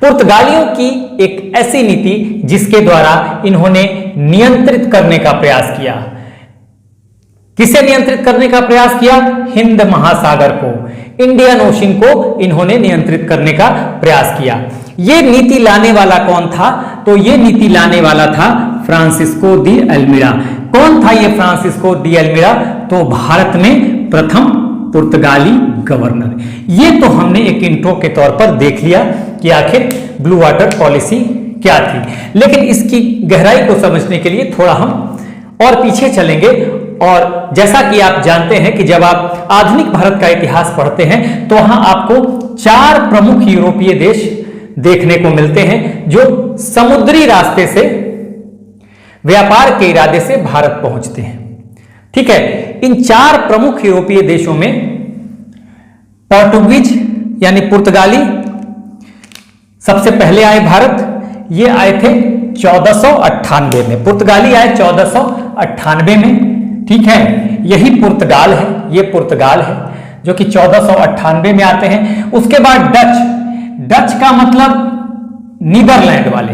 पुर्तगालियों की एक ऐसी नीति जिसके द्वारा इन्होंने नियंत्रित करने का प्रयास किया। किसे नियंत्रित करने का प्रयास किया? हिंद महासागर को, इंडियन ओशन को इन्होंने नियंत्रित करने का प्रयास किया। यह नीति लाने वाला कौन था? तो यह नीति लाने वाला था फ्रांसिस्को दी अल्मीड़ा। कौन था यह फ्रांसिस्को दी अल्मीड़ा? तो भारत में प्रथम पुर्तगाली गवर्नर। यह तो हमने एक इंट्रो के तौर पर देख लिया कि आखिर ब्लू वाटर पॉलिसी क्या थी, लेकिन इसकी गहराई को समझने के लिए थोड़ा हम और पीछे चलेंगे। और जैसा कि आप जानते हैं कि जब आप आधुनिक भारत का इतिहास पढ़ते हैं तो वहां आपको 4 प्रमुख यूरोपीय देश देखने को मिलते हैं जो समुद्री रास्ते से व्यापार के इरादे से भारत पहुंचते हैं। ठीक है, इन 4 प्रमुख यूरोपीय देशों में पोर्टुगीज यानी पुर्तगाली सबसे पहले आए भारत। ये आए थे 1498 में, पुर्तगाली आए 1498 में। ठीक है, यही पुर्तगाल है, ये पुर्तगाल है जो कि 1498 में आते हैं। उसके बाद डच, डच का मतलब नीदरलैंड वाले,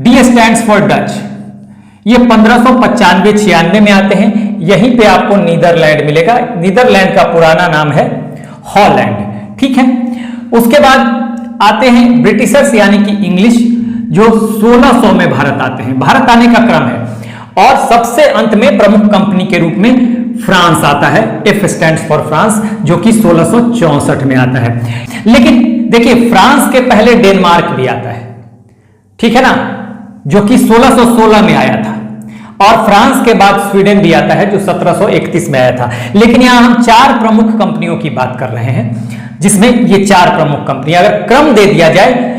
डी स्टैंड्स फॉर डच। ये 1595-96 में आते हैं। यहीं पे आपको नीदरलैंड मिलेगा। नीदरलैंड का पुराना नाम है हॉलैंड। ठीक है, उसके बाद आते हैं ब्रिटिशर्स यानी कि इंग्लिश, जो 1600 में भारत आते हैं। भारत आने का क्रम है। और सबसे अंत में प्रमुख कंपनी के रूप में फ्रांस आता है, एफ स्टैंड्स फॉर फ्रांस, जो कि 1664 में आता है। लेकिन देखिए, फ्रांस के पहले डेनमार्क भी आता है, ठीक है ना, जो कि 1616 में आया था। और फ्रांस के बाद स्वीडन भी आता है जो 1731 में आया था। लेकिन यहां हम 4 प्रमुख कंपनियों की बात कर रहे हैं, जिसमें ये 4 प्रमुख कंपनियां, अगर क्रम दे दिया जाए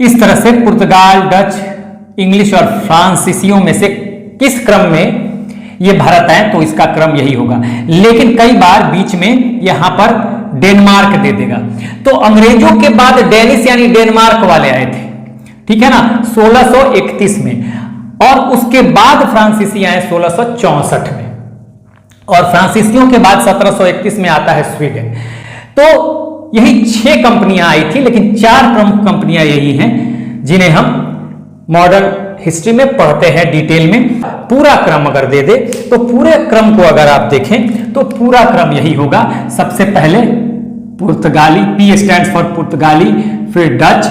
इस तरह से, पुर्तगाल, डच, इंग्लिश और फ्रांसीसियों में से किस क्रम में ये भारत आए तो इसका क्रम यही होगा। लेकिन कई बार बीच में यहां पर डेनमार्क दे देगा। तो अंग्रेजों के बाद डेनिश यानी डेनमार्क वाले आए थे, ठीक है ना, 1631 में। और उसके बाद फ्रांसीसी आए 1664 में। और फ्रांसीसियों के बाद 1731 में आता है स्वीडन। तो यही 6 कंपनियां आई थी, लेकिन 4 प्रमुख कंपनियां यही हैं जिन्हें हम मॉडर्न हिस्ट्री में पढ़ते हैं डिटेल में। पूरा क्रम अगर दे दे तो पूरे क्रम को अगर आप देखें तो पूरा क्रम यही होगा। सबसे पहले पुर्तगाली, पी स्टैंड्स फॉर पुर्तगाली, फिर डच,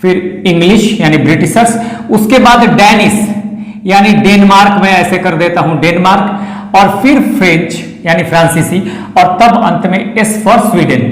फिर इंग्लिश यानी ब्रिटिशर्स, उसके बाद डेनिश यानी डेनमार्क, मैं ऐसे कर देता हूं डेनमार्क, और फिर फ्रेंच यानी फ्रांसीसी, और तब अंत में एस फॉर स्वीडन।